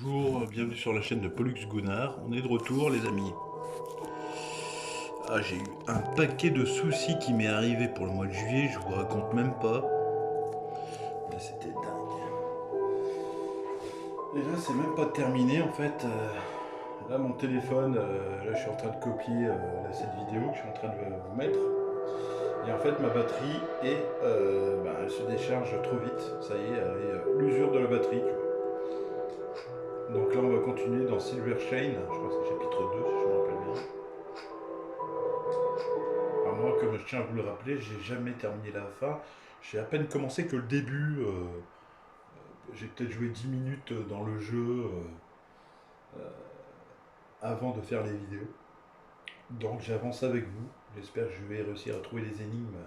Bonjour, bienvenue sur la chaîne de Pollux Gunnar. On est de retour, les amis. Ah, j'ai eu un paquet de soucis qui m'est arrivé pour le mois de juillet, je vous raconte même pas. Là, c'était dingue. Et là, c'est même pas terminé en fait. Là, mon téléphone, là, je suis en train de copier cette vidéo que je suis en train de vous mettre. Et en fait, ma batterie elle se décharge trop vite. Ça y est, l'usure de la batterie. Donc là, on va continuer dans Silver Chain. Je crois que c'est chapitre 2, si je me rappelle bien. Alors moi, comme je tiens à vous le rappeler, j'ai jamais terminé la fin. J'ai à peine commencé que le début. J'ai peut-être joué 10 minutes dans le jeu avant de faire les vidéos. Donc j'avance avec vous. J'espère que je vais réussir à trouver les énigmes.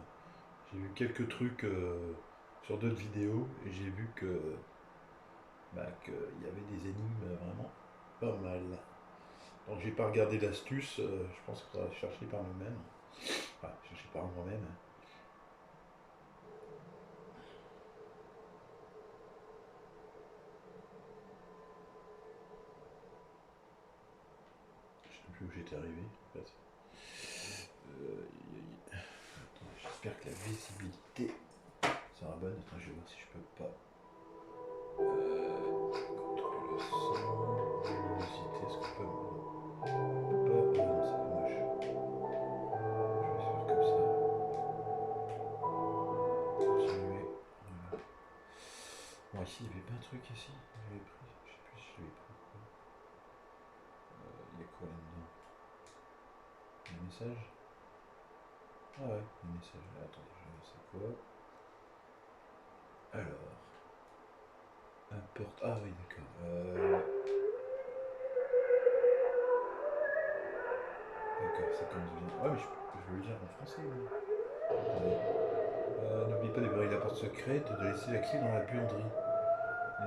J'ai vu quelques trucs sur d'autres vidéos et j'ai vu qu'il y avait des énigmes vraiment pas mal. Donc j'ai pas regardé l'astuce. Je pense qu'il faudra chercher par nous-mêmes. Enfin, chercher par moi-même. Je sais plus où j'étais arrivé en fait. J'espère que la visibilité sera bonne. Attends, je vais voir si je peux pas. Contrôle le son, luminosité, est-ce qu'on peut. On peut pas. Non, c'est moche. Je vais faire comme ça. Continuer. Voilà. Bon, ici, il y avait pas un truc ici. Je l'avais pris. Je sais plus si je l'avais pris ou pas. Il y a quoi là-dedans? Un message. Ah ouais, un message. Attends, je vais voir c'est quoi. Alors. Importe. Ah oui, d'accord. D'accord, ça commence bien. Ouais, mais je veux le dire en français. Attendez. N'oubliez pas de verrouiller la porte secrète et de laisser la clé dans la buanderie.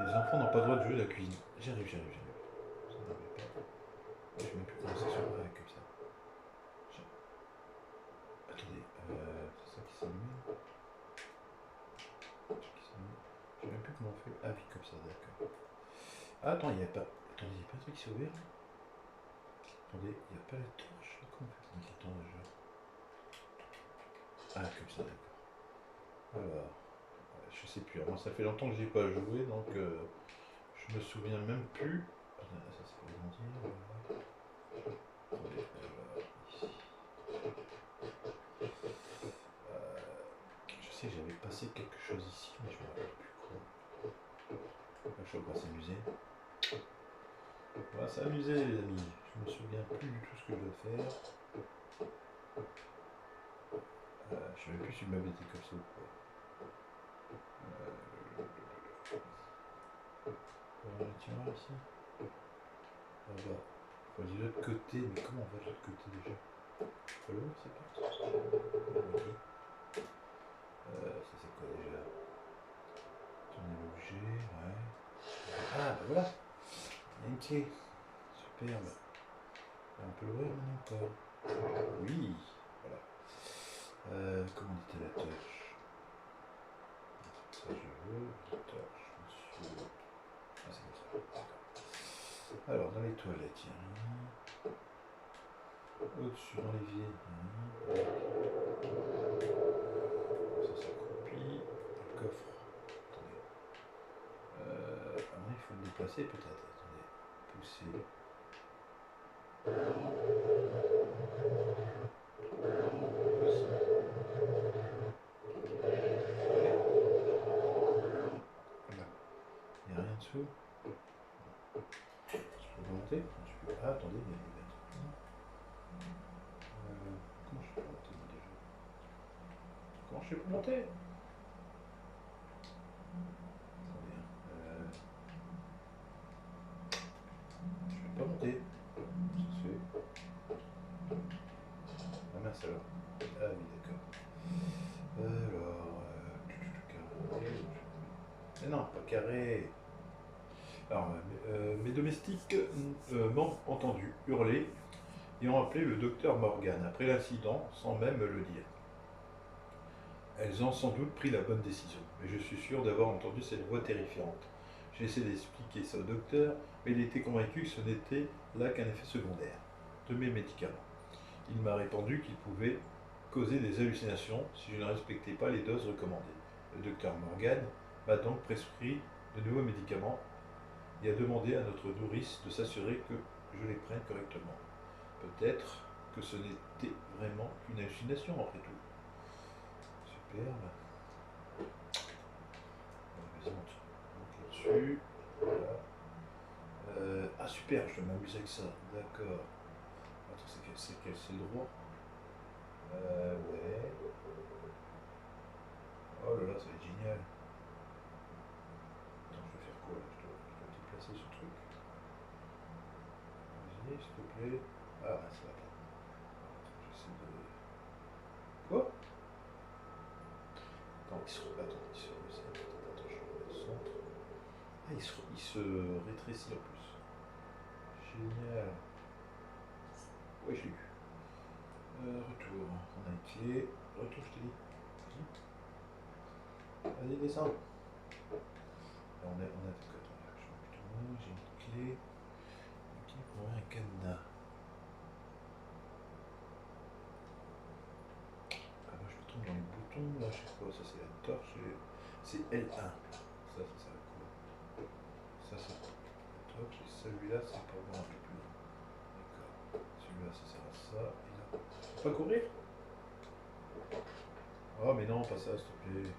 Les enfants n'ont pas le droit de jouer à la cuisine. J'arrive. Ça n'arrive pas. Je sais même plus comment ça se fait comme ça. Attendez, c'est ça qui s'allume. Je sais même plus comment on fait. Ah oui, comme ça, d'accord. Ah, attends, il n'y a pas. Attendez, il n'y a pas un truc qui s'est ouvert. Attendez, il n'y a pas la torche. Comment on fait pour mettre la torche déjà? Ah, comme ça, d'accord. Alors, je sais plus. Alors, ça fait longtemps que j'ai pas joué, donc je me souviens même plus. Ah, ça c'est pour grandir. Attendez, ici. Je sais que j'avais passé quelque chose ici, mais je me rappelle plus quoi. Là, je vais s'amuser. On va s'amuser, les amis. Je me souviens plus du tout ce que je dois faire. Je savais plus si je m'avais dit comme ça ou quoi. Tiens, ici. Ah bah, faut aller de l'autre côté, mais comment on va de l'autre côté déjà? Faut l'ouvrir cette porte? Ok. Ça c'est quoi déjà? Tourner l'objet, ouais. Ah bah voilà! Il y a une clé. Superbe. On peut l'ouvrir maintenant encore. Oui, voilà. Comment était la torche? Ça je veux. La torche, monsieur. Ah c'est comme ça. D'accord. Alors dans les toilettes, il y a rien. Au-dessus dans l'évier, il y a rien. Ça s'accroupit. Le coffre. Attendez. Il faut le déplacer peut-être. Attendez. Pousser. Voilà. Il n'y a rien dessous. Je peux monter? Ah, attendez, il y a des trucs là. Comment je fais pour monter moi, déjà? Comment je fais pour monter? Attendez, je peux pas monter. Ça se fait. Ah mince alors. Ah oui, d'accord. Alors. Carré. Mais non, pas carré. Alors, mes domestiques m'ont entendu hurler et ont appelé le docteur Morgan après l'incident sans même me le dire. Elles ont sans doute pris la bonne décision, mais je suis sûr d'avoir entendu cette voix terrifiante. J'ai essayé d'expliquer ça au docteur, mais il était convaincu que ce n'était là qu'un effet secondaire de mes médicaments. Il m'a répondu qu'il pouvait causer des hallucinations si je ne respectais pas les doses recommandées. Le docteur Morgan m'a donc prescrit de nouveaux médicaments et a demandé à notre nourrice de s'assurer que je les prenne correctement. Peut-être que ce n'était vraiment qu'une hallucination après tout. Superbe. Vas-y, monte là-dessus. Voilà. Ah super, je vais m'amuser avec ça. D'accord. Attends, c'est le droit. Ouais. Oh là là, ça va être génial. Attends, je vais faire quoi là, je dois déplacer ce truc. Vas-y, s'il te plaît. Ah, ça va pas. Attends, j'essaie de. Quoi? Attends, il se attends, je remets le centre. Ah, il se rétrécit en plus. Génial. Ouais, je l'ai eu. Retour. On a une clé. Retour, je t'ai dit. Vas-y, descends. Là, on a d'accord. J'ai une clé. Une clé pour ouvrir un cadenas. Ah, moi, je me trompe dans les boutons. Là, je sais pas. Ça, c'est la torche. C'est L1. Ça va quoi? Ça, c'est la torche. Et celui-là, c'est pour voir un peu plus loin. D'accord. Celui-là, ça sert à ça. Et là. Faut pas courir? Oh, mais non, pas ça, s'il te plaît.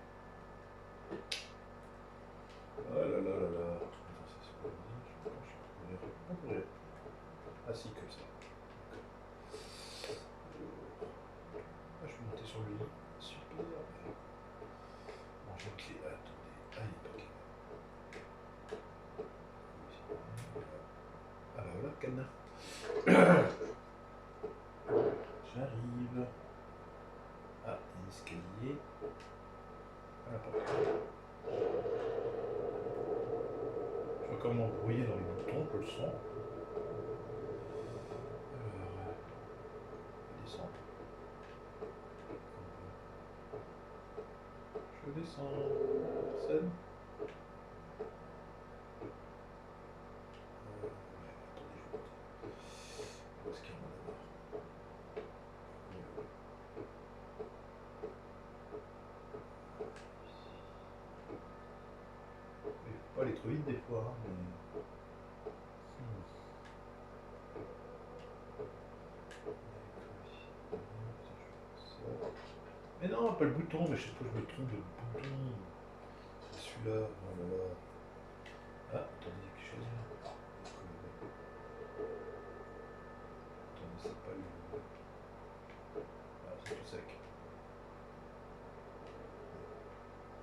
Oh là là là là. Attends, ça c'est pas bien. Je peux pas courir. Ah si, comme ça. Ah, je suis monté sur lui. Super. Bon, j'ai une clé. Attendez. Ah, il est pas clé. Ah bah voilà, cadenas. J'arrive. Ah, il y a un escalier. Ah, la porte. Je vais encore m'embrouiller dans les boutons, je le sens. Alors, descends. Je descends. Personne. Attendez, je vais monter. Où est-ce qu'il y a mon d'abord? Il faut pas aller trop vite des fois, hein, mais. Mais non, pas le bouton, mais je sais pas, je me trompe de bouton. C'est celui-là, oh là là. Ah, attendez, il y a quelque chose là. Attendez, c'est pas le. Ah, c'est tout sec.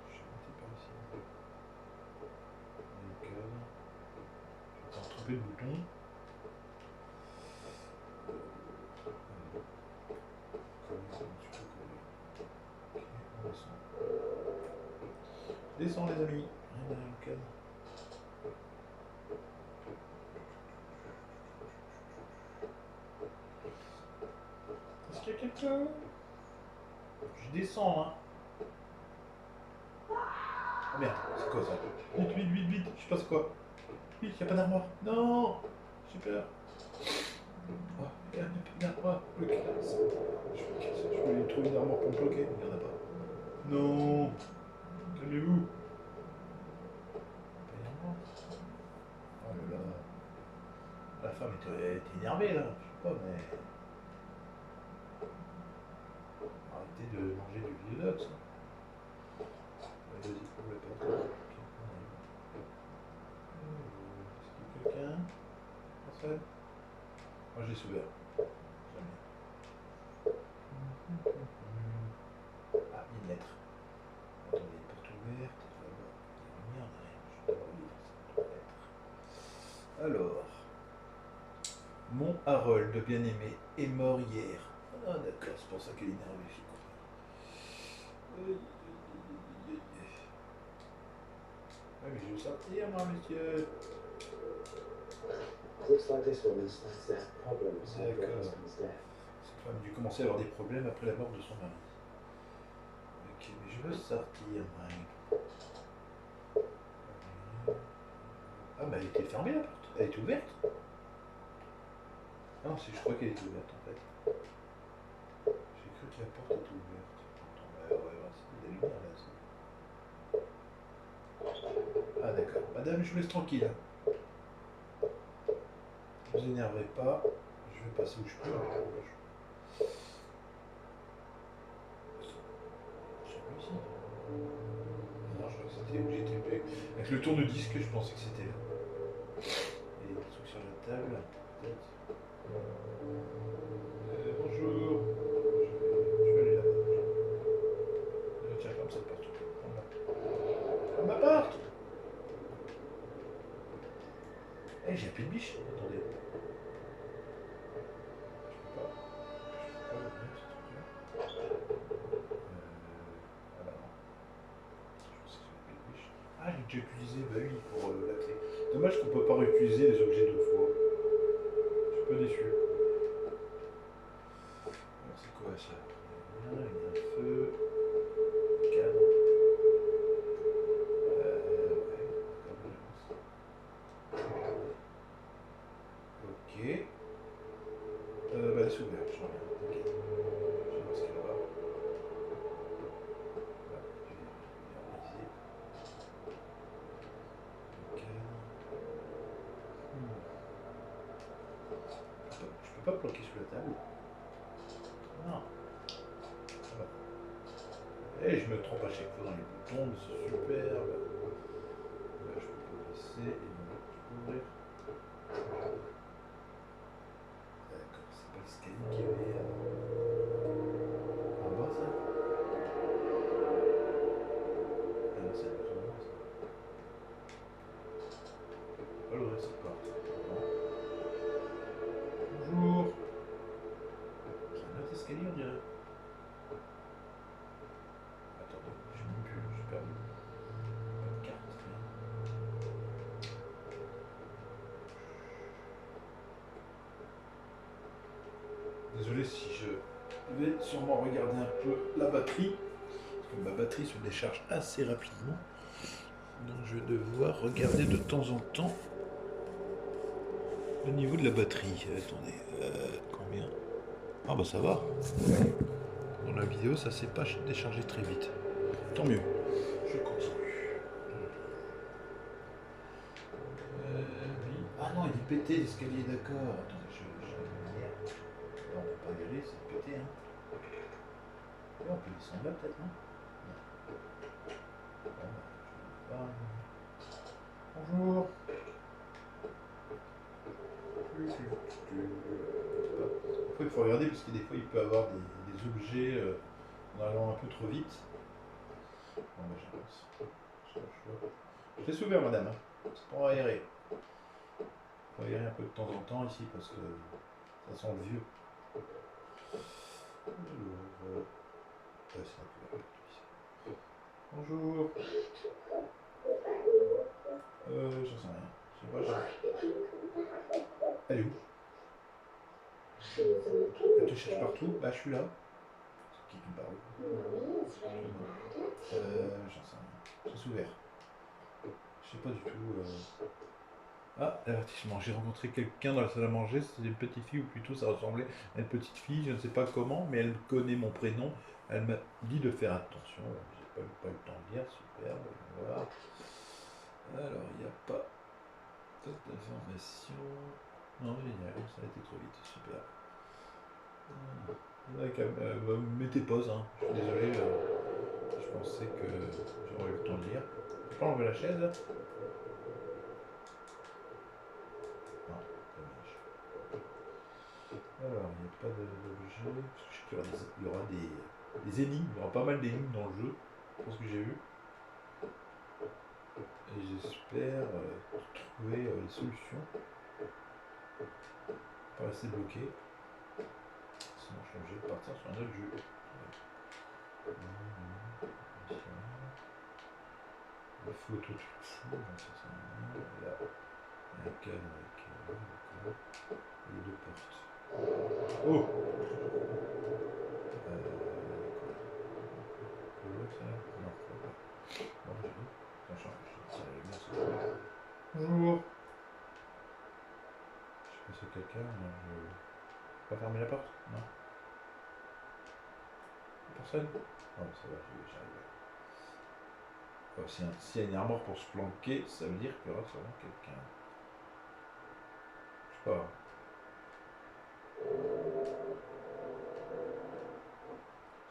Je suis monté par ici. Les codes. Je vais pas tromper le bouton. Descends les amis. Rien derrière le cadre. Est-ce qu'il y a quelqu'un? Je descends hein. Oh merde, c'est quoi ça? Vite, vite, vite, vite, je sais pas c'est quoi. Vite, il n'y a pas d'armoire. Non, j'ai peur. Oh, il n'y a pas d'armoire. Le casse. Je voulais trouver une armoire pour me bloquer, il n'y en a pas. Non. Calmez-vous. Pas d'armoire. Oh là là. La femme était énervée là, je sais pas, mais. Arrêtez de manger du vieux ça. Vas-y, ouvre la porte. Est-ce qu'il y a quelqu'un? Personne? Moi je l'ai ouvert. Jamais. Ah, une lettre. Attendez, porte ouverte. Il y a une lumière derrière. Je vais pas lire cette lettre. Alors. Mon Harold, bien-aimé, est mort hier. Ah d'accord, c'est pour ça qu'elle est énervée, j'ai compris. Ah mais je veux sortir moi, monsieur. D'accord. Cette femme a dû commencer à avoir des problèmes après la mort de son mari. Ok, mais je veux sortir, moi. Ah bah elle était fermée la porte. Elle était ouverte. Ah non, si je crois qu'elle était ouverte en fait. J'ai cru que la porte était ouverte. Attends, ouais, c'est de la lumière là. Ah d'accord. Madame, je vous laisse tranquille. Ne vous énervez pas. Je vais passer où je peux. J'ai réussi. Non, je crois que c'était où j'étais. Avec le tourne-disque, je pensais que c'était là. Et des trucs sur la table, peut-être. Bonjour. Je vais aller là-bas. Tiens, comme cette porte. Ma porte. Eh, j'ai appelé le biche. Attendez. Je peux pas. Je peux pas l'ouvrir ce truc-là. Ah bah non. Je pensais que j'avais appelé le biche. Ah, j'ai déjà utilisé, bah oui, pour la clé. Dommage qu'on peut pas réutiliser les objets deux fois. Je suis un peu déçu. Alors, c'est quoi ça? Il y a un feu. Cadre. Ouais. Ok. Bah, c'est ouvert, je reviens. Ok. Je vais voir ce qu'il y a là-bas. Là, je vais réaliser. Ok. Je peux pas bloquer sur la table. Non. Ça va. Et je me trompe à chaque fois dans les boutons, mais c'est superbe. Là, je peux pas baisser et là, je peux ouvrir. D'accord, c'est pas l'escalier qu'il y avait en bas, ça? Ah non, c'est le bâtiment, ça. Je peux pas l'ouvrir cette porte. Non. Bonjour. C'est un autre escalier, on dirait. Attendez, je sais même plus, je suis perdu. Pas de carte, rien. Désolé si je vais sûrement regarder un peu la batterie, parce que ma batterie se décharge assez rapidement. Donc je vais devoir regarder de temps en temps le niveau de la batterie. Attendez, combien? Ah bah ça va. Dans la vidéo, ça s'est pas déchargé très vite. Tant mieux. Je continue. Oui. Ah non, il est pété l'escalier, d'accord. Attendez, je vais venir. Là, on peut pas y aller, c'est pété, hein. Là, on peut descendre là, peut-être, non? Non. Bon, bah, je vais pas. Bonjour. Après, il faut regarder parce que des fois, il peut y avoir des objets en allant un peu trop vite. Bon, bah, j'avance. Je laisse ouvert, madame. Hein. C'est pour aérer. Il faut aérer un peu de temps en temps ici parce que ça sent le vieux. Alors, c'est un peu la porte ici. Bonjour. J'en sais rien. Je sais pas, elle est où? Elle te cherche partout? Bah, je suis là. C'est qui me parle? J'en sais rien. C'est ouvert. Je sais pas du tout. Ah, avertissement. J'ai rencontré quelqu'un dans la salle à manger. C'était une petite fille, ou plutôt ça ressemblait à une petite fille. Je ne sais pas comment, mais elle connaît mon prénom. Elle m'a dit de faire attention. J'ai pas eu le temps de lire. Super. Voilà. Alors, il n'y a pas d'information. Non, génial. Ça a été trop vite. Super. Mettez pause. Hein. Je suis désolé. Je pensais que j'aurais eu le temps de lire. Je peux pas enlever la chaise là? Non, dommage. Alors, il n'y a pas d'objet. Je sais qu'il y aura des énigmes. Il y aura pas mal d'énigmes dans le jeu. Pour ce que j'ai vu. Et j'espère trouver les solutions. Pas rester bloqué. Sinon, je suis obligé de partir sur un autre jeu. La photo de fou, j'en sais rien. Là, un cadre avec les deux portes. Oh! Ça? Non, pas. Bon, j'ai vu. Attends, je la lumière, c'est bon. Bonjour. Je sais pas si quelqu'un. Non, je... Pas fermer la porte? Non. Personne? Oh, ça va, j'arrive. S'il y a une armoire pour se planquer, ça veut dire qu'il y aura sûrement quelqu'un. Je sais pas.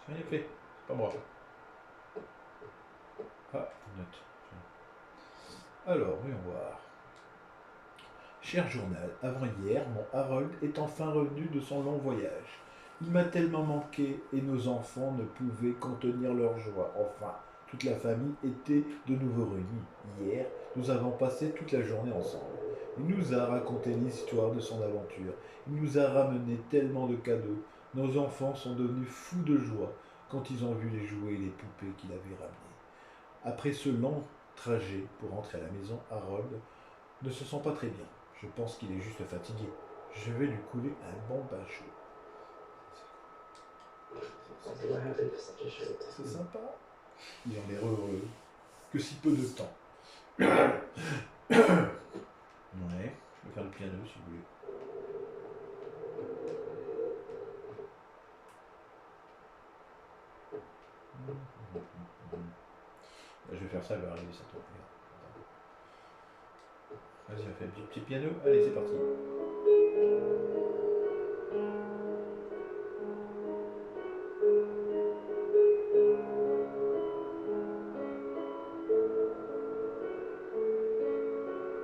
J'ai rien fait. C'est pas moi. Ah, une note. Alors, voyons voir. Cher journal, avant-hier, mon Harold est enfin revenu de son long voyage. Il m'a tellement manqué et nos enfants ne pouvaient contenir leur joie. Enfin, toute la famille était de nouveau réunie. Hier, nous avons passé toute la journée ensemble. Il nous a raconté l'histoire de son aventure. Il nous a ramené tellement de cadeaux. Nos enfants sont devenus fous de joie quand ils ont vu les jouets et les poupées qu'il avait ramenés. Après ce long trajet pour rentrer à la maison, Harold ne se sent pas très bien. Je pense qu'il est juste fatigué. Je vais lui couler un bon bain chaud. C'est sympa. Il en est heureux. Que si peu de temps. Ouais, je vais faire le piano si vous voulez. Je vais faire ça, elle va arriver, ça tombe. Vas-y, on fait un petit piano. Allez, c'est parti.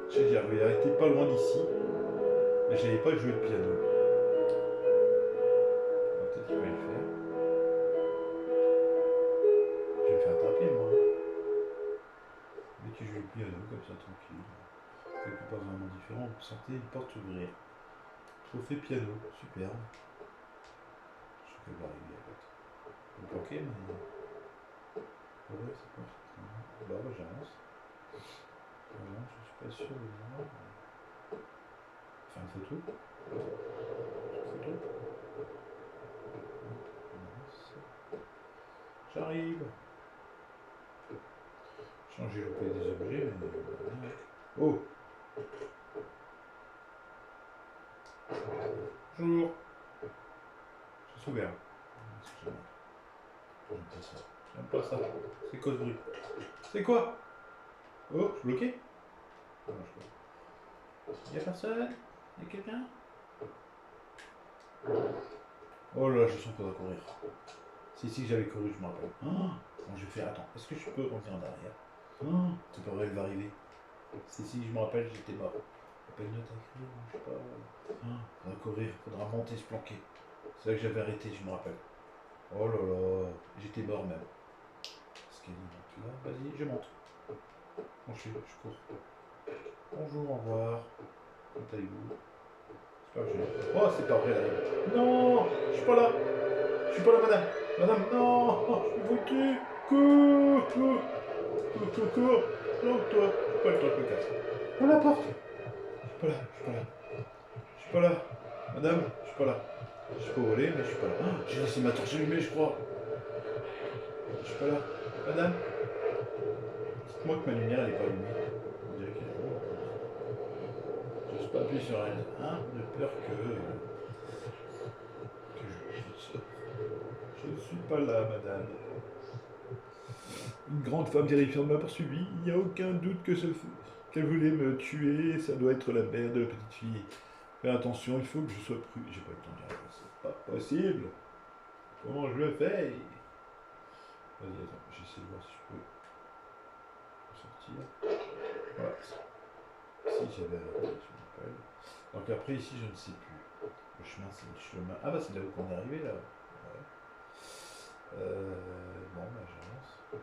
J'allais dire, il arrêtait pas loin d'ici, mais je n'avais pas joué le piano. Peut-être qu'il va le faire. Je vais le faire taper, moi. Mais tu joues le piano comme ça, tranquille. Quelque part vraiment différent. Vous sentez une porte s'ouvrir. Trophée piano, superbe. Je sais qu'elle va arriver en fait. Vous bloquez, mais. Ouais, c'est pas. Bah, ouais, j'avance. J'avance, je suis pas sûr de voir. Faire une photo. Photo. J'arrive. Changer le pays des objets, mais. Oh! Bonjour! C'est ouvert. J'aime pas ça. J'aime pas ça. C'est quoi ce bruit? C'est quoi? Oh, je suis bloqué? Il y a personne? Il y a quelqu'un? Oh là, je sens qu'on va courir. Si j'avais couru, je me rappelle. Oh, bon, je vais faire. Attends, est-ce que je peux revenir en arrière? Oh, c'est pas vrai, elle va arriver. Si, je me rappelle, j'étais mort. Pas une note à écrire, je sais pas. Oh, faudra courir, faudra monter, se planquer. C'est là que j'avais arrêté, je me rappelle. Oh là là, j'étais mort même. Est-ce qu'elle monte là? Vas-y, je monte. Bon, je cours. Bonjour, au revoir. Comment allez-vous? Oh, c'est pas vrai, là. Non, je suis pas là. Je suis pas là, madame. Madame, non, je suis foutu. Cours. Planque-toi. Je suis pas le temps de me casser. Oh, la porte. Je suis pas là. Madame, je suis pas là. Je peux voler, mais je suis pas là. Oh, j'ai laissé ma torche allumée, je crois. Je suis pas là. Madame, dites-moi que ma lumière, elle est pas allumée. On dirait qu'elle est rouge. J'ose pas appuyer sur elle. Hein, de peur que je ne suis pas là, madame. Une grande femme terrifiante m'a poursuivi. Il n'y a aucun doute qu'elle voulait me tuer. Ça doit être la mère de la petite fille. Fais attention, il faut que je sois prudent. J'ai pas le temps de dire. C'est pas possible. Comment je le fais? Vas-y, attends, j'essaie de voir si je peux sortir. Voilà. Si j'avais arrêté, je me rappelle. Donc après, ici, je ne sais plus. Le chemin, c'est le chemin. Ah bah c'est là où on est arrivé, là. Ouais. Bon, bah j'avance. Je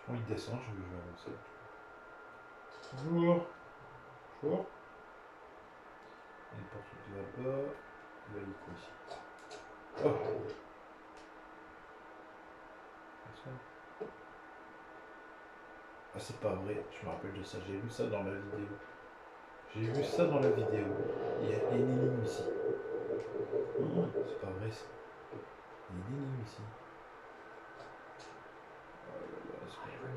prends, il descend, je vais avancer. Bonjour. Bonjour. Il y a une porte là-bas. Il va aller quoi ici? Oh. Personne. Ah, c'est pas vrai, je me rappelle de ça, j'ai vu ça dans la vidéo. Il y a une énigme ici. Oh, c'est pas vrai ça. Il y a une énigme ici. Oh là là, c'est pas vrai.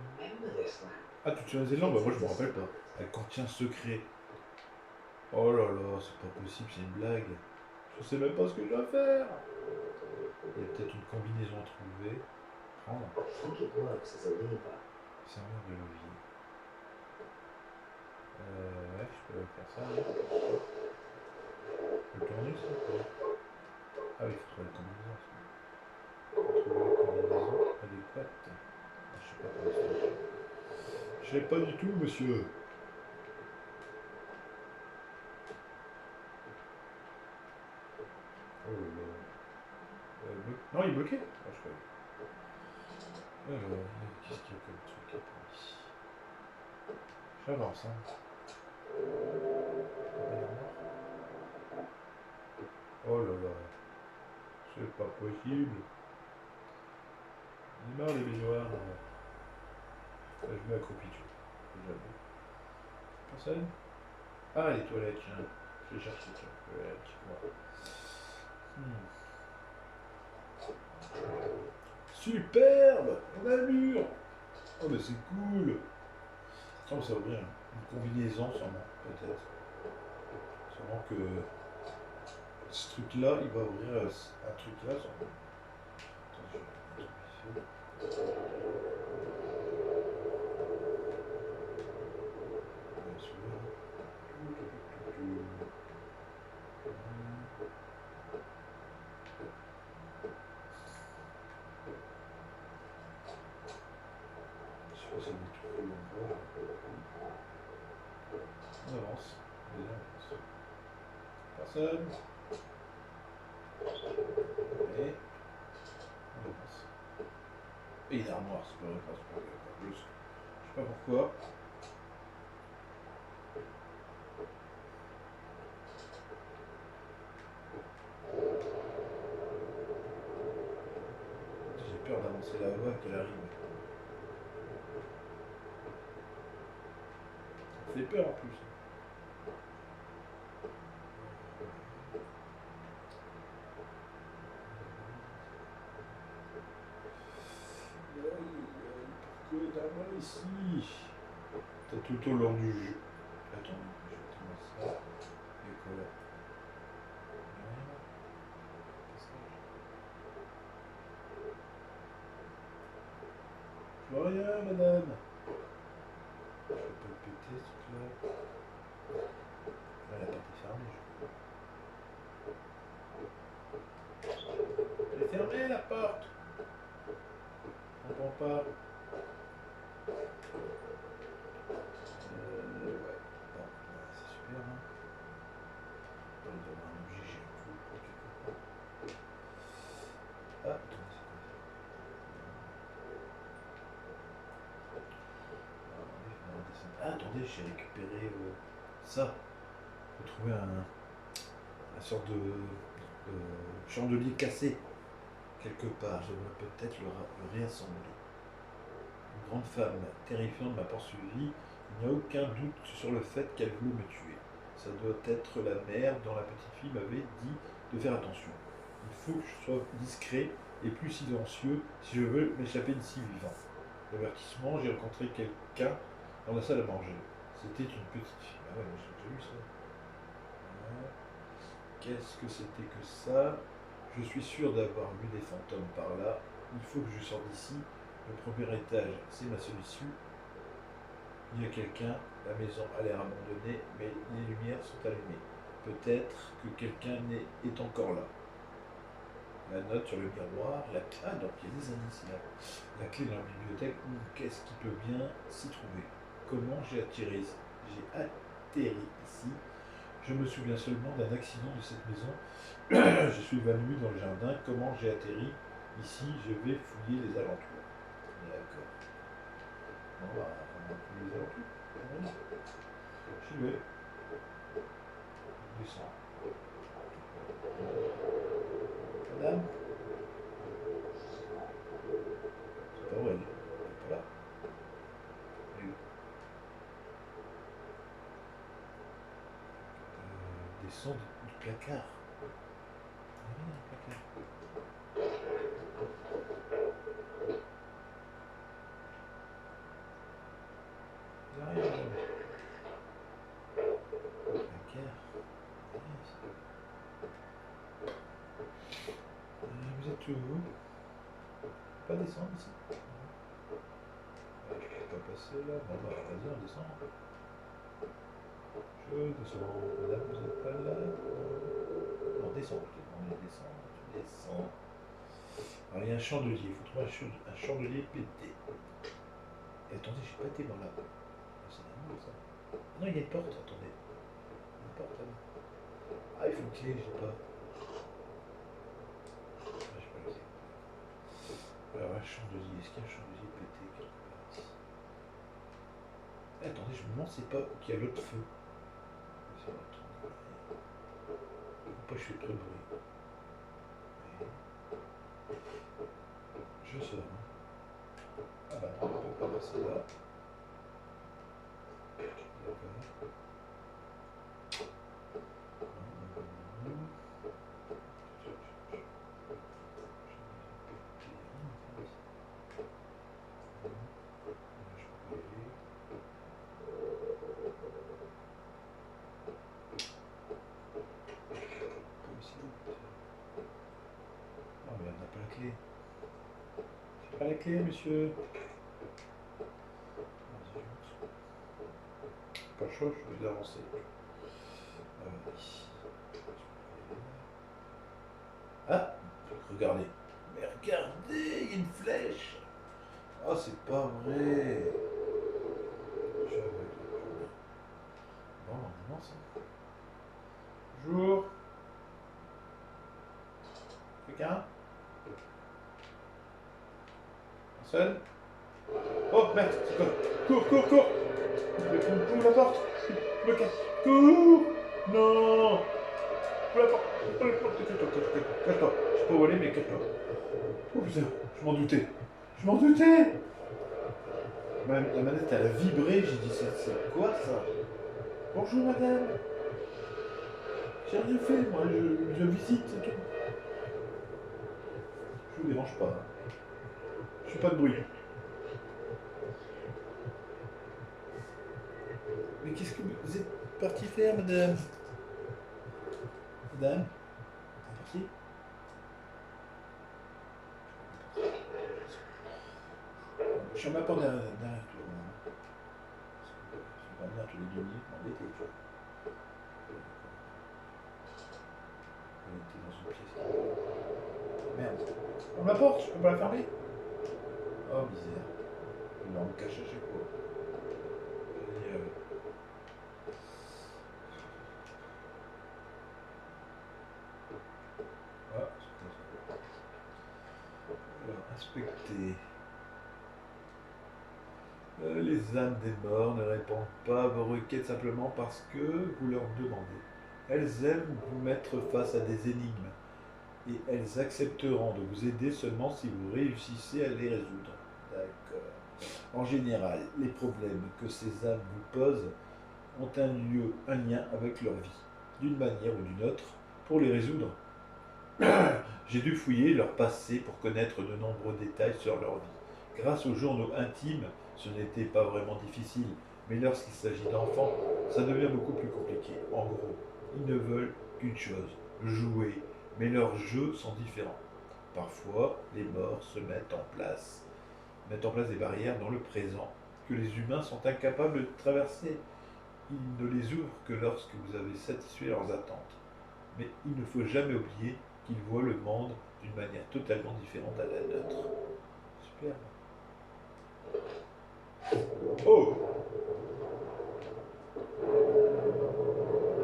Ah, tu te souviens des langues? Bah, moi je me rappelle pas. Elle contient secret. Oh là là, c'est pas possible, c'est une blague. Je sais même pas ce que je dois faire. Il y a peut-être une combinaison à trouver. Prendre. Serveur de levier. Ouais, je peux faire ça. Hein. Je peux le tourner ça quoi. Ah oui, il faut trouver la combinaison. Trouver la combinaison adéquate. Ah, je sais pas comment ça marche. Je sais pas du tout, monsieur. Oh là là. Non, il est bloqué. Ah, je croyais. Alors, qu'est-ce qu'il y a comme truc à prendre ici? J'avance, hein. Oh là là. C'est pas possible. Il est marre les baignoires. Là, je mets accroupi, tu vois. Personne? Ah, les toilettes, tiens. Je vais chercher, tiens. Superbe! On a le mur! Oh, mais c'est cool! Oh, ça va bien. Une combinaison, sûrement, peut-être. Sûrement que ce truc-là, il va ouvrir un truc là, sûrement. Attends, je vais mettre ici. On avance. Personne. Et on avance. Et il est armoire, c'est pas vrai, je sais pas pourquoi. J'ai peur d'avancer la voie qu'elle arrive. Ça fait peur en plus. Pourquoi est là ici? T'as tout au long du jeu. Attends, je vais tourner ça. Et quoi là? Je vois rien, madame. Je vais pas le péter ce truc-là. Là, la porte est fermée, je crois. Elle est fermée la porte. Je comprends pas. Ouais. Bon, c'est super, hein. Il doit y avoir un objet, j'ai un coup pour quelque part. Ah, attends, c'est quoi ça? Ah, attendez, j'ai récupéré ça. J'ai trouvé un sorte de chandelier cassé quelque part. Je devrais peut-être le réassembler. Une grande femme terrifiante m'a poursuivi. Il n'y a aucun doute sur le fait qu'elle voulait me tuer. Ça doit être la mère dont la petite fille m'avait dit de faire attention. Il faut que je sois discret et plus silencieux si je veux m'échapper d'ici vivant. L'avertissement, j'ai rencontré quelqu'un dans la salle à manger. C'était une petite fille. Ah ouais, j'ai déjà vu ça. Ouais. Qu'est-ce que c'était que ça? Je suis sûr d'avoir vu des fantômes par là. Il faut que je sorte d'ici. Le premier étage, c'est ma solution. Il y a quelqu'un, la maison a l'air abandonnée, mais les lumières sont allumées. Peut-être que quelqu'un est encore là. La note sur le miroir, ah donc il y a des indices là. La clé dans la bibliothèque, qu'est-ce qui peut bien s'y trouver? Comment j'ai atterri ici? Je me souviens seulement d'un accident de cette maison. Je suis évanoui dans le jardin. Comment j'ai atterri ici? Je vais fouiller les alentours. D'accord. On va fouiller les alentours. J'y vais. Je descends. Madame? C'est pas vrai, elle est pas là. Elle est où? Descends du placard. Il n'y a rien dans le placard. Il n'y a rien. tout. Pas descendre ici. Je peux pas passer là. Bon bah vas-y, on descend. Je descends. Madame, vous n'êtes pas là. Non, descends. Je t'ai demandé de descendre. Tu descends. Alors il y a un chandelier. Il faut trouver un chandelier pété. Et attendez, j'ai pas été voir là. C'est normal ça. Non, il y a une porte. Attendez. Une porte là. Ah, il faut une clé, je sais pas. Alors, un chandelier, est-ce qu'il y a un chandelier pété quelque part ici? Attendez, je me demande c'est pas qu'il y a l'autre feu. Pourquoi je fais trop de bruit? Je sors. Hein. Ah bah non, on ne peut pas passer là. D'accord. Pas la clé, monsieur. Pas le choix, je vais avancer. Ah, regardez. Mais regardez, il y a une flèche. Oh, c'est pas vrai. Bon, on avance. Bonjour. Quelqu'un? Personne? Oh merde, c'est quoi? Cours, cours, cours! Ouvre la porte! Me casse! Cours! Non! Ouvre la porte! Ouvre la porte! Cache-toi! Je peux voler, mais cache-toi! Oh putain, je m'en doutais! Je m'en doutais! La manette elle a vibré, j'ai dit c'est quoi ça? Bonjour madame! J'ai rien fait, moi je visite, c'est tout. Je vous dérange pas. Je fais pas de bruit. Mais qu'est-ce que vous êtes parti faire, madame? Madame? Parti? Je suis ma porte derrière toi. Je vais venir tous les 2 minutes m'embêter, tu vois. On était dans une pièce. Merde. On la porte, je peux pas la fermer? Oh misère. Il va me cacher à chaque fois. Alors, inspecter. Les âmes des morts ne répondent pas à vos requêtes simplement parce que vous leur demandez. Elles aiment vous mettre face à des énigmes et elles accepteront de vous aider seulement si vous réussissez à les résoudre. D'accord. En général, les problèmes que ces âmes vous posent ont un lien avec leur vie, d'une manière ou d'une autre. Pour les résoudre, j'ai dû fouiller leur passé pour connaître de nombreux détails sur leur vie. Grâce aux journaux intimes, ce n'était pas vraiment difficile, mais lorsqu'il s'agit d'enfants, ça devient beaucoup plus compliqué. En gros, ils ne veulent qu'une chose, jouer, mais leurs jeux sont différents. Parfois, les morts mettent en place des barrières dans le présent que les humains sont incapables de traverser. Ils ne les ouvrent que lorsque vous avez satisfait leurs attentes. Mais il ne faut jamais oublier qu'ils voient le monde d'une manière totalement différente à la nôtre. Super. Oh!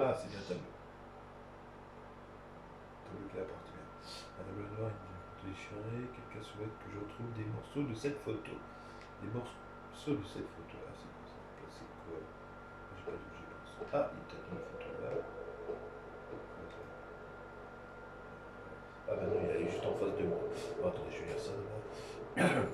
Ah, c'est bien tableau. Tableau qui appartient. Un tableau noir, une photo déchirée. Quelqu'un souhaite que je retrouve des morceaux de cette photo. Des morceaux de cette photo. Ah, c'est quoi ça? C'est quoi? J'ai pas d'où j'ai pensé. Ah, il y a peut-être une photo là. Ah bah non, il est juste en face de moi. Oh, attendez, je vais lire ça d'abord.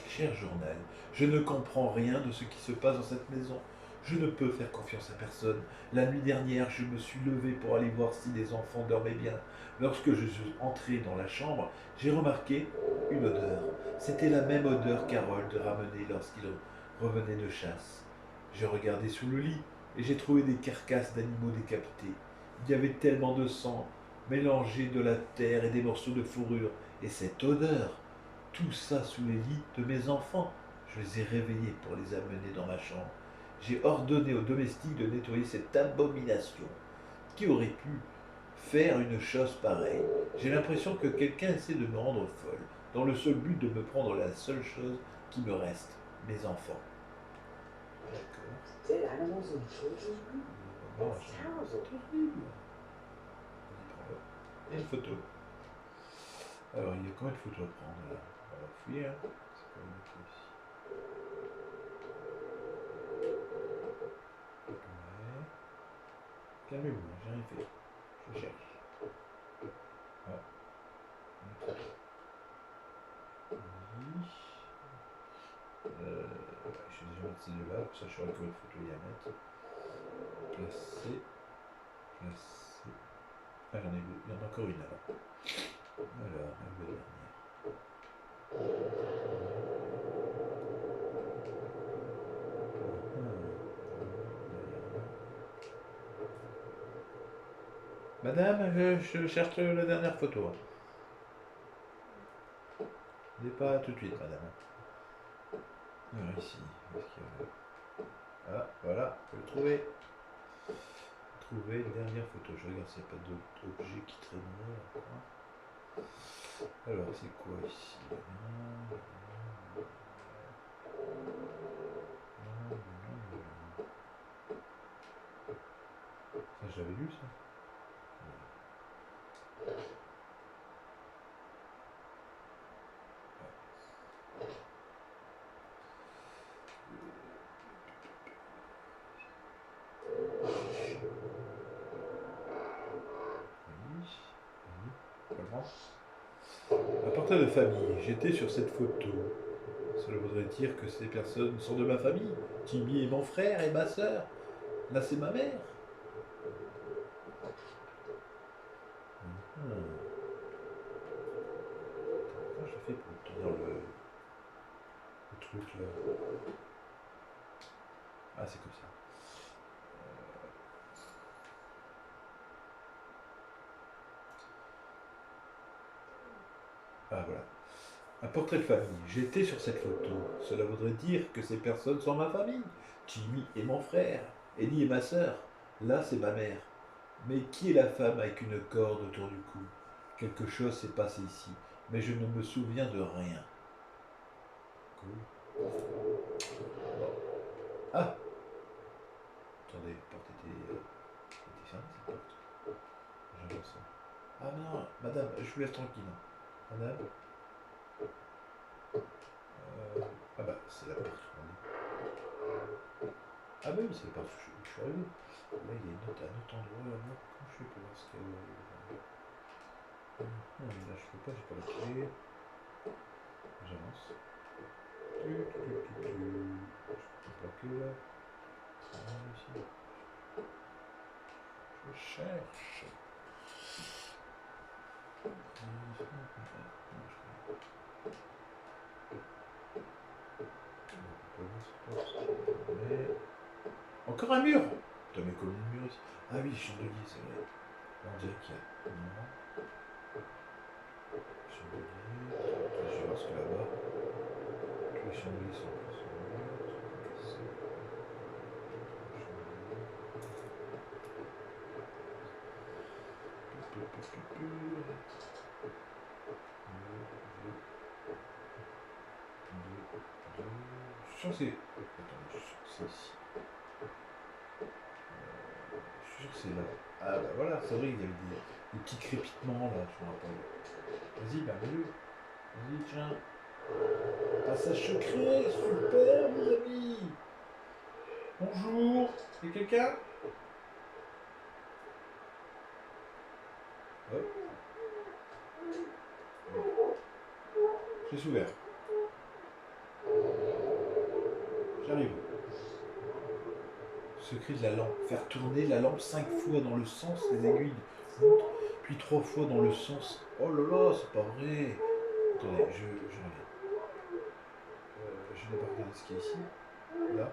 Cher journal, je ne comprends rien de ce qui se passe dans cette maison. Je ne peux faire confiance à personne. La nuit dernière, je me suis levé pour aller voir si les enfants dormaient bien. Lorsque je suis entré dans la chambre, j'ai remarqué une odeur. C'était la même odeur qu'Harold ramenait lorsqu'il revenait de chasse. J'ai regardé sous le lit et j'ai trouvé des carcasses d'animaux décapités. Il y avait tellement de sang, mélangé de la terre et des morceaux de fourrure, Et cette odeur, tout ça sous les lits de mes enfants. Je les ai réveillés pour les amener dans ma chambre. J'ai ordonné aux domestiques de nettoyer cette abomination. Qui aurait pu faire une chose pareille? J'ai l'impression que quelqu'un essaie de me rendre folle, dans le seul but de me prendre la seule chose qui me reste, mes enfants. D'accord. Dead animals in children's room? Non, That's terrible. c'est horrible. Et une photo. Alors, il y a combien de photos à prendre là? On va fouiller, hein. C'est quoi une photo ici? Ouais. Calmez-vous, j'ai rien fait. Je cherche. Ah. Une photo. Oui. Je vais déjà mettre ces deux-là, pour ça je saurai combien de photos il y a à mettre. Placer. Placer. Ah, j'en ai deux. Il y en a encore une alors. Alors, la dernière. Madame, je cherche la dernière photo. N'est pas tout de suite, madame. Alors ici, est-ce qu'il y a... Ah, voilà, je peux le trouver. Trouver une dernière photo. Je regarde s'il n'y a pas d'autres objets qui traînent. Alors, c'est quoi ici? Ça, j'avais lu ça. Un portrait de famille. J'étais sur cette photo. Cela voudrait dire que ces personnes sont de ma famille. Timmy est mon frère et ma sœur. Là, c'est ma mère. Comment je fais pour obtenir le truc là? Ah, c'est comme ça. Ah, voilà. Un portrait de famille. J'étais sur cette photo. Cela voudrait dire que ces personnes sont ma famille. Timmy est mon frère. Eddie est ma sœur. Là, c'est ma mère. Mais qui est la femme avec une corde autour du cou? Quelque chose s'est passé ici, mais je ne me souviens de rien. Cool. Ah! Attendez, la porte était fermée, cette porte. J'adore ça. Ah non, madame, je vous laisse tranquille. Madame. Ah bah, c'est la porte. Ah bah oui, c'est la porte où je suis arrivé. Là, il y a un autre endroit là-bas. Comment je fais pour voir ce qu'il y a là? Non, là, je peux pas, j'ai pas la clé. J'avance. Je peux bloquer là. Ici. Je cherche. Encore un mur. Putain, mais comme un mur ici. Ah oui, chandelier, c'est vrai. On dirait qu'il y a... Non. Chandelier. Je vais voir ce qu'il y a là-bas. Tous les chandeliers sont sur le mur. Je suis sûr que c'est... Attends, je suis sûr que c'est ici. Je suis sûr que c'est là. Ah bah voilà, c'est vrai, il y avait des petits crépitements là, je me rappelle. Vas-y, bah mets-le. Vas-y, tiens. Passage secret, super, mes amis. Bonjour, c'est quelqu'un? Hop. Je laisse ouvert. J'arrive. Secret de la lampe. Faire tourner la lampe 5 fois dans le sens des aiguilles de montre, puis 3 fois dans le sens. Oh là là, c'est pas vrai. Attendez, je reviens. Je vais d'abord regarder ce qu'il y a ici. Là.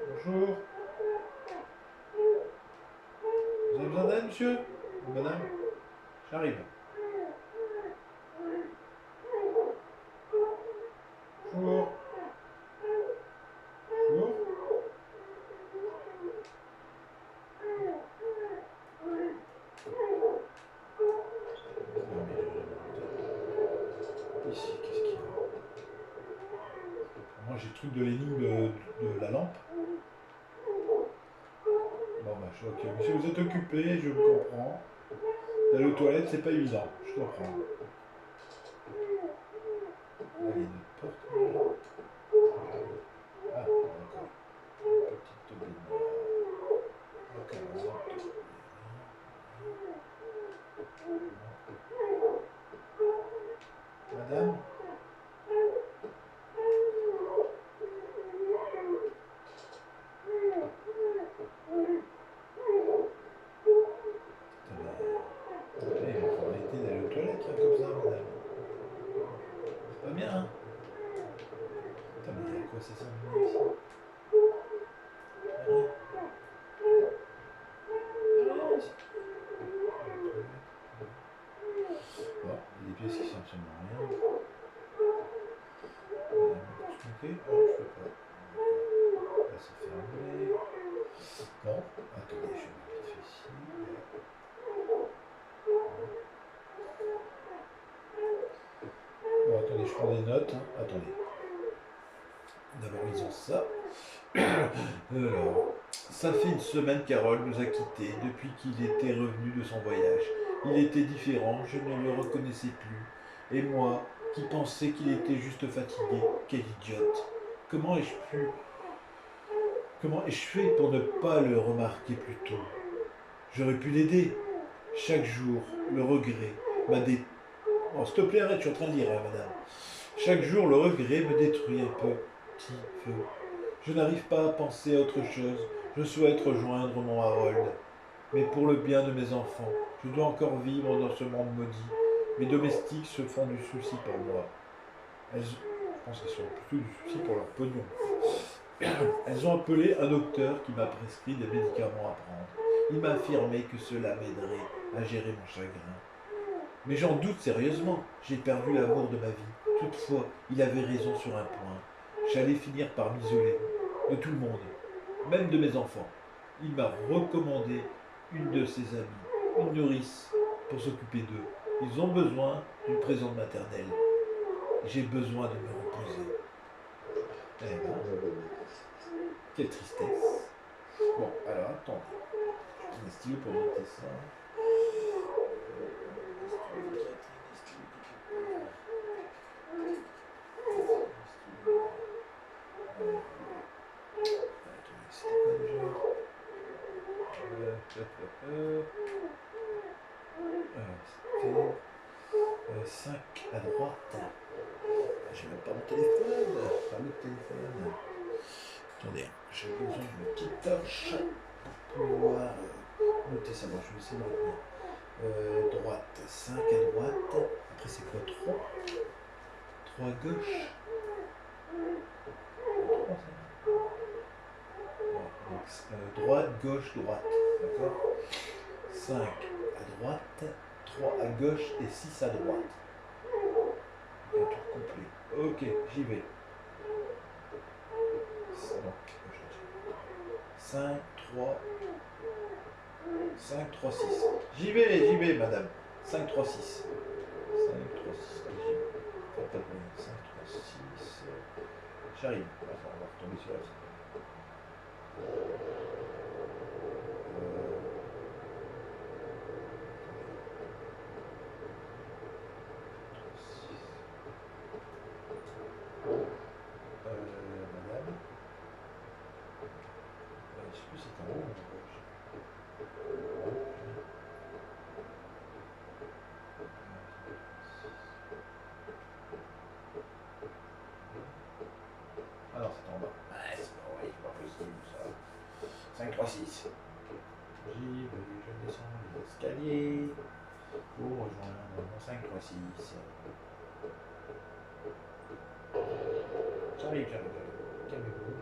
Bonjour. Vous avez besoin d'aide, monsieur? Ou madame? J'arrive. truc de l'énigme de la lampe. Bon bah je vois que monsieur vous êtes occupé, je vous comprends. D'aller aux toilettes c'est pas évident, je comprends. Là il y a une porte. Ah d'accord. Une petite baignoire. Ok, on va Madame? Attendez. Il faut arrêter d'aller aux toilettes là, comme ça, madame. C'est pas bien, hein? Attends, mais à quoi ça sert de venir ici? Rien. Rien ici. Bon, il y a des pièces qui servent absolument à rien. Ok, oh, je peux pas. Là, c'est fermé. Bon, attendez, je vais vérifier ici. Bon, attendez, je prends des notes. Hein. Attendez. D'abord, lisons ça. Alors, ça fait une semaine qu'Harold nous a quittés depuis qu'il était revenu de son voyage. Il était différent, je ne le reconnaissais plus. Et moi, qui pensais qu'il était juste fatigué, quel idiote. Comment ai-je fait pour ne pas le remarquer plus tôt? J'aurais pu l'aider. Chaque jour, le regret m'a détruit. Oh, s'il te plaît, arrête, je suis en train de lire, hein, madame. Chaque jour, le regret me détruit un petit peu. Je n'arrive pas à penser à autre chose. Je souhaite rejoindre mon Harold. Mais pour le bien de mes enfants, je dois encore vivre dans ce monde maudit. Mes domestiques se font du souci pour moi. Je pense qu'elles se font plutôt du souci pour leur pognon. Elles ont appelé un docteur qui m'a prescrit des médicaments à prendre. Il m'a affirmé que cela m'aiderait à gérer mon chagrin. Mais j'en doute sérieusement. J'ai perdu l'amour de ma vie. Toutefois, il avait raison sur un point. J'allais finir par m'isoler de tout le monde, même de mes enfants. Il m'a recommandé une de ses amies, une nourrice, pour s'occuper d'eux. Ils ont besoin d'une présence maternelle. J'ai besoin de me reposer. Eh ben, quelle tristesse. Bon, alors attendez. Je prends un stylo pour noter ça. C'était 5 à droite. J'ai même pas mon téléphone. Pas le téléphone. Attendez, j'ai besoin d'une petite torche pour pouvoir noter ça. Bon, je vais essayer de retenir. Droite, 5 à droite. Après, c'est quoi 3? 3 à gauche. 3, droite, gauche, droite. D'accord? 5 à droite, 3 à gauche et 6 à droite. Un tour complet. Ok, j'y vais. 5, 3, 5, 3, 6. J'y vais, madame. 5, 3, 6. 5, 3, 6. J'y vais. Faites pas de bruit. 5, 3, 6. J'arrive. Enfin, on va retomber sur la petite. Madame. Je sais plus si c'est en haut ou en gauche. Ah non, c'est en bas. Ouais, c'est pas possible ça. 5, 3, 6. J'y vais, je descends les escaliers pour rejoindre mon 5, 3, 6. J'arrive. Calmez-vous.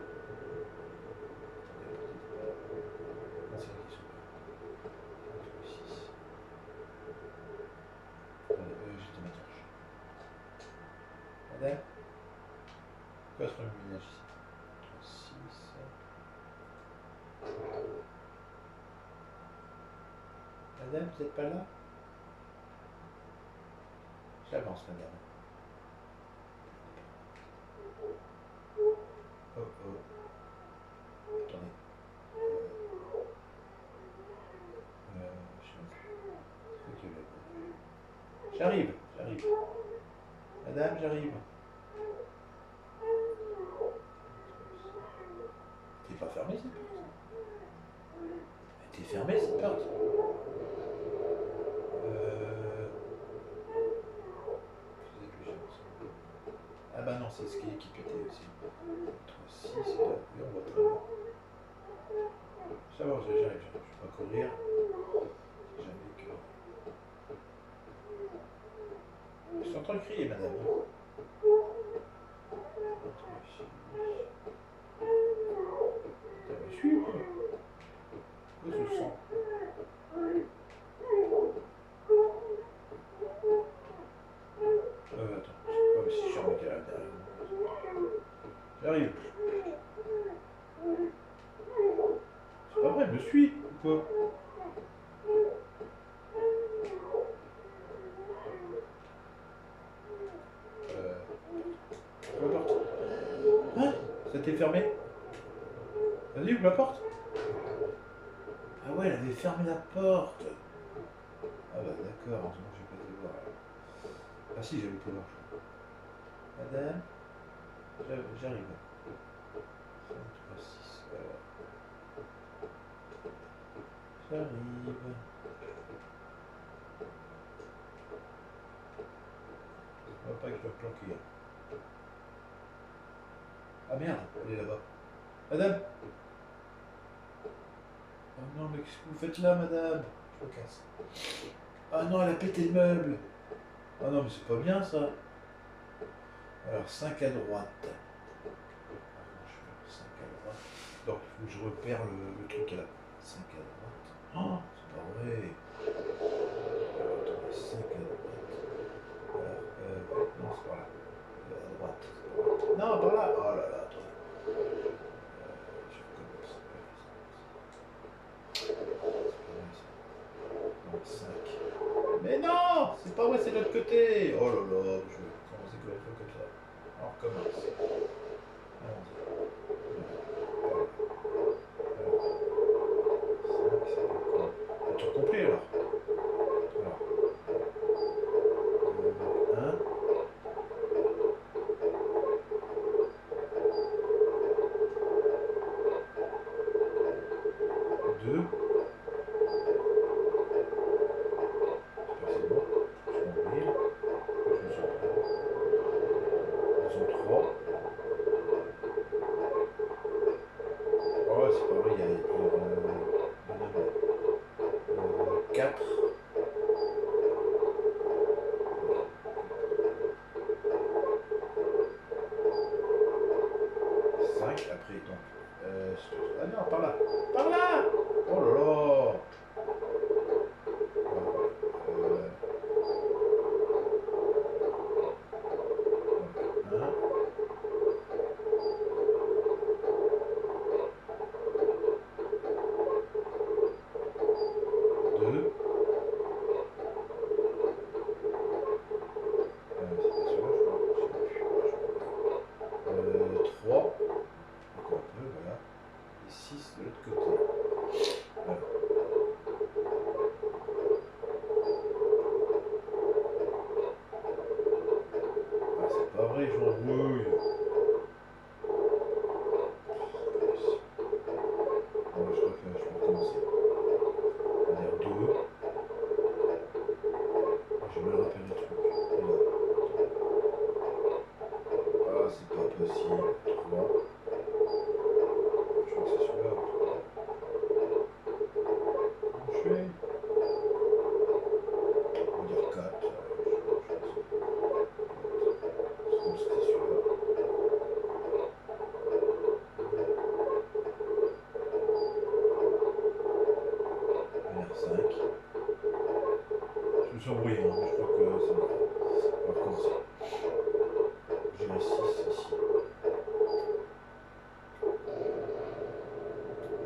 Non, c'est là qui s'ouvre. 5, 3, 6. Attendez, j'étais ma torche. Madame? Quoi ce luminage ici? 3, 6. Madame, vous n'êtes pas là? J'avance, madame. J'arrive, j'arrive. Madame, j'arrive. T'es pas fermé cette porte? T'es fermé cette porte? Ah bah non, c'est ce qui pétait aussi. 6, oui, on voit très bien. Ça va, j'arrive, je vais pas courir. Jamais que... Ils sont en train de crier, madame. Ça me suit ou quoi? Où se sent? Attends, je sais pas si je suis remis derrière moi. J'arrive. C'est pas vrai, elle me suit ou quoi? La porte. Hein? Ça t'est fermé? Vas-y, ouvre la porte. Ah ouais, elle avait fermé la porte. Ah bah d'accord, heureusement que j'ai pas été voir. Ah si, j'avais été voir. Madame, j'arrive. 5, 3, 6, voilà. J'arrive. On va pas que je dois planquer. Ah merde, elle est là-bas. Madame! Oh non, mais qu'est-ce que vous faites là, madame? Je me casse. Ah non, elle a pété le meuble. Ah non, mais c'est pas bien ça. Alors, 5 à droite. Ah, non, je fais 5 à droite. Donc, il faut que je repère le truc à la 5 à droite. Oh, c'est pas vrai. Alors, attendez, 5 à droite. Alors, non, c'est par là. À droite. Non, par là. Oh là là, attendez. Je recommence. Donc 5. Mais non, c'est pas vrai, c'est de l'autre côté. Oh là là, je vais commencer comme ça. On recommence. Allons-y. Un tour complet alors. Alors. 1. 2. C'est bon. Je vais ouvrir. Je me sens pas. Ils ont 3. Oh, c'est pas vrai, il y a 4. 5 après donc. Ah non, par là. Par là. Oh là là. Je me suis embrouillé, hein, mais je crois que c'est bon. On va recommencer. J'ai mis 6 ici.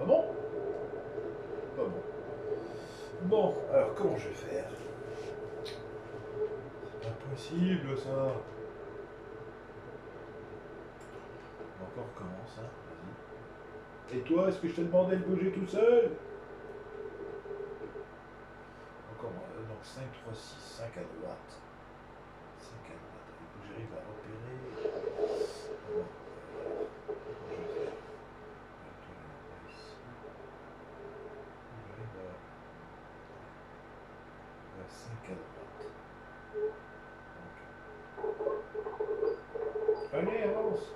Ah bon? Pas bon. Bon, alors comment je vais faire? C'est pas possible ça. Encore recommence, hein. Vas-y. Et toi, est-ce que je t'ai demandé de bouger tout seul? Encore, non, Donc 5, 3, 6, 5 à droite. 5 à droite. Il faut que j'arrive à repérer. Alors, comment je vais faire? Toi, là, ici. J'arrive à 5 à droite. Donc. Allez, avance!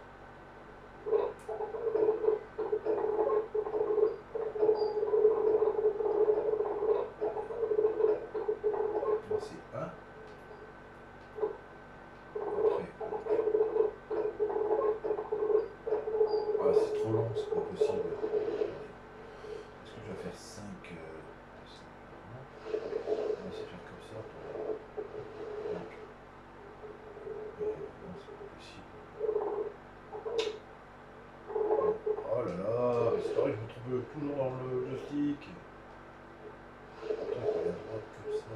C'est 1. Après. Ah, c'est trop long, c'est pas possible. Est-ce que je vais faire 5 on va essayer de faire comme ça. Donc, non, c'est pas possible. Oh là là, c'est pareil, je me trompe toujours dans le joystick. Pourtant, il faut aller à droite comme ça.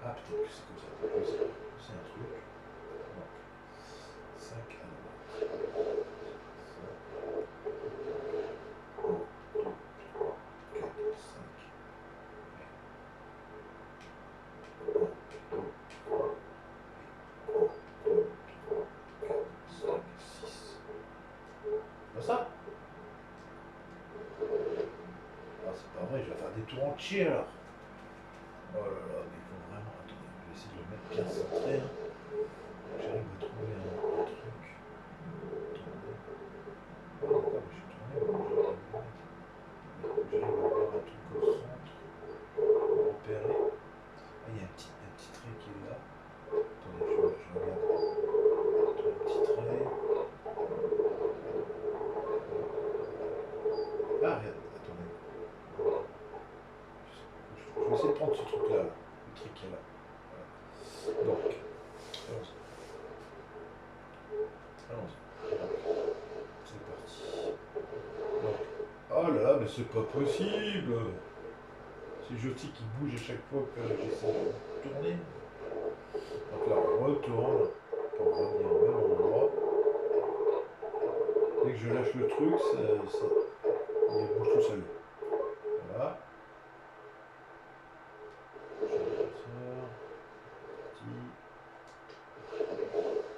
Ah, peut-être que c'est comme ça. Je sais pas. C'est un truc. Donc, 5 à droite. Ça. 1, 2, 3, 4, 5. 1, 2, 3. 1, 2, 3, 4, 5, 6. Comme ça? Ah, c'est pas vrai, je vais faire des tours entiers alors. Oh là là, mais il faut vraiment. Attendez, je vais essayer de le mettre bien centré. Hein. J'arrive à trouver un truc. Attendez. Ah, d'accord, mais je suis tourné, mais j'arrive à le mettre. J'arrive à avoir un truc au centre. Pour repérer. Ah, il y a un petit trait qui est là. Attendez, je regarde. Un petit trait. Ah, regarde, attendez. Je vais essayer de prendre ce truc-là, là. Le truc qui est là. Voilà. Donc, allons-y. Allons-y. C'est parti. Donc, oh là là, mais c'est pas possible! C'est le joystick qui bouge à chaque fois que j'essaie de tourner. Donc là, on retourne pour revenir au même endroit. Dès que je lâche le truc, il bouge tout seul. Voilà. Je vais faire ça. Petit.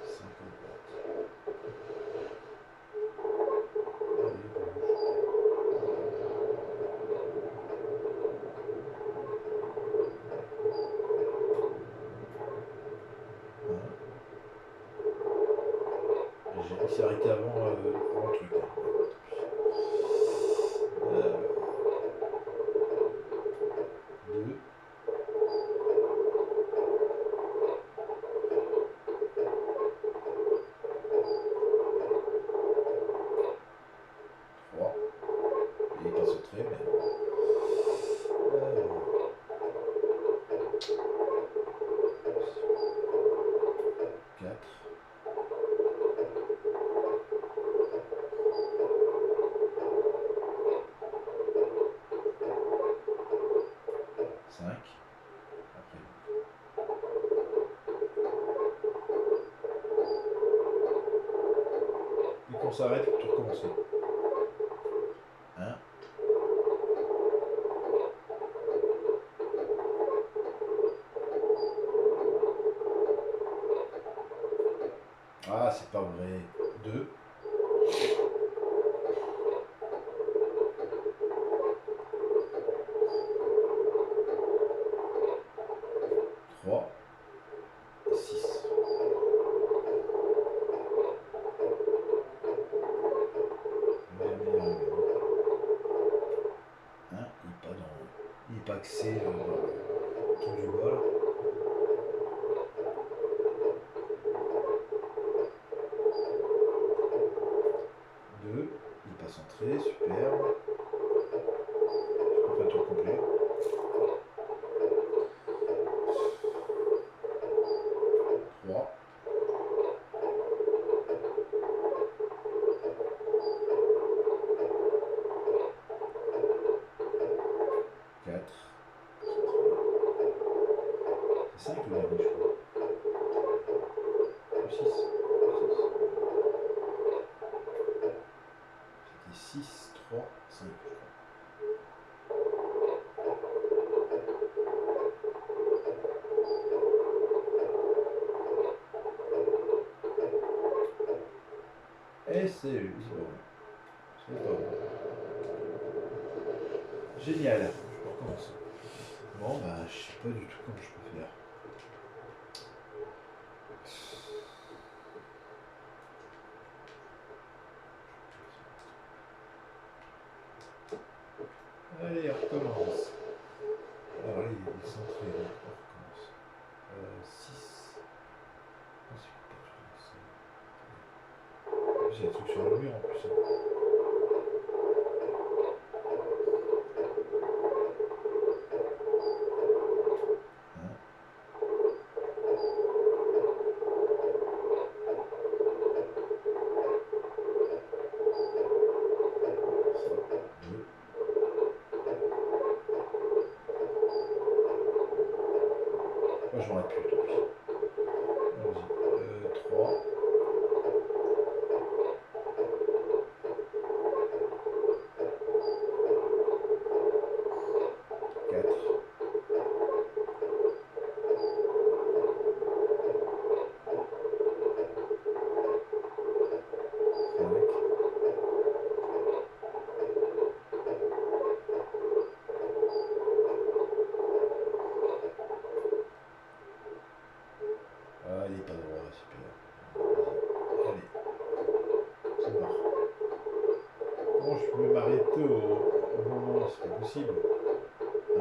5 à droite. Allez, bouge. Il s'est arrêté avant le truc. Hein. Alors, 2. 3. Il n'est pas centré, mais. 4. 5. Après. Dès qu'on s'arrête, il faut tout recommencer. 1. Ah, c'est pas vrai. 2. 3. 6. Hein, il n'est pas axé dans le truc du bol. 2. Il n'est pas centré, superbe. Je peux faire un tour complet. 3. 4. C'est 5 le dernier, je crois. 6. Et c'est bon. C'est pas bon. Génial. Je recommence. Bon, bah, je sais pas du tout comment je peux faire. Allez, on recommence. Alors là, il est centré, donc on recommence. 6. J'ai des trucs sur le mur en plus. Moi je m'arrête plus. Allons-y. 3. 4. 5. Ah, il est pas droit, c'est pire. Allez. C'est mort. Comment je peux m'arrêter au moment, c'est pas possible. 1.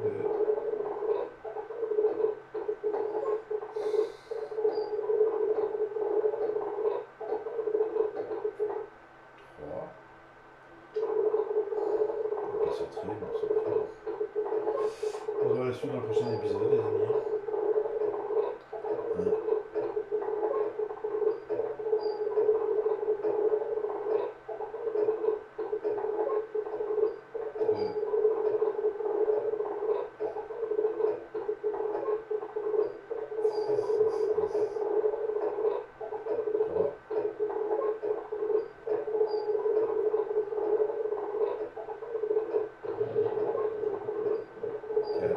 2. 3. On va pas centrer, mais on s'en fout. On se voit la suite dans le prochain épisode, les amis. 1. 2. 3. 4.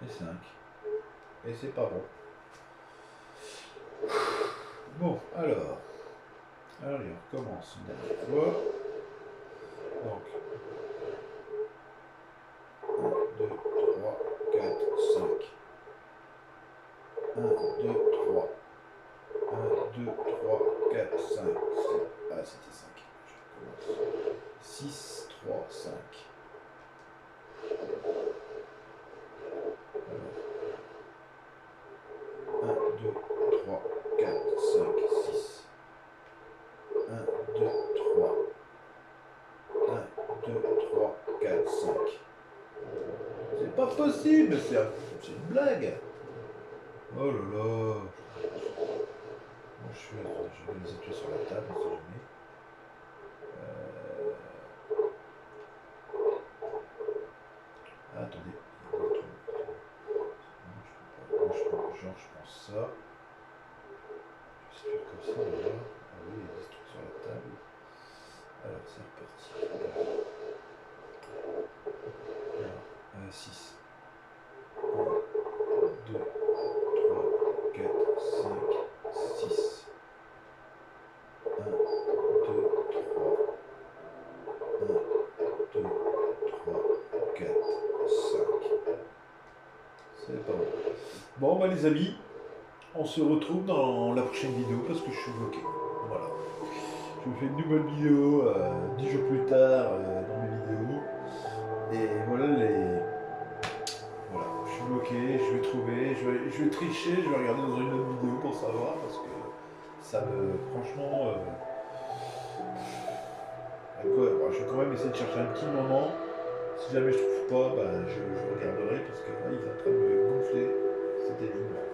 Et 5. Et c'est pas bon. Bon, alors. Allez, on recommence une dernière fois. Donc. 1, 2, 3, 4, 5. 1, 2, 3. 1, 2, 3, 4, 5. Ah, c'était 5. Je recommence. 6, 3, 5. Alors. 1, 2, 3, 4, 5, 6. 1, 2, 3. 1, 2, 3, 4, 5. C'est pas possible, c'est une blague. Oh là là. Moi je suis. Attends, je vais les études sur la table, on sait jamais. Ah, attendez. Non, je peux pas. Moi, je pense ça. Je vais faire comme ça, voilà. Ah oui, il y a des trucs sur la table. Alors, c'est reparti. Alors, 6. 1, 2, 3, 4, 5, 6. 1, 2, 3. 1, 2, 3, 4, 5. C'est pas bon. Bon, bah les amis, on se retrouve dans la prochaine vidéo parce que je suis bloqué. Voilà. Je vous fais une nouvelle vidéo 10 jours plus tard dans mes vidéos. Et voilà Voilà, je suis bloqué, je vais trouver, je vais tricher, je vais regarder dans une autre vidéo pour savoir parce que ça me. Franchement. Je vais quand même essayer de chercher un petit moment. Si jamais je trouve pas, bah, je regarderai parce que là il est en train de me gonfler. C'était évident.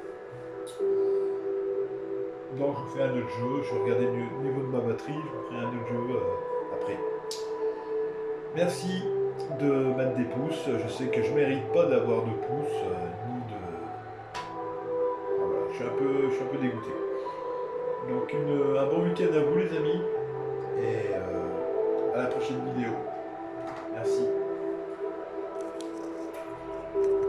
Donc je vous fais un autre jeu, je vais regarder le niveau de ma batterie, je vous ferai un autre jeu après. Merci de mettre des pouces, je sais que je mérite pas d'avoir de pouces, ni de. Voilà, je suis un peu dégoûté. Donc un bon week-end à vous les amis. Et à la prochaine vidéo.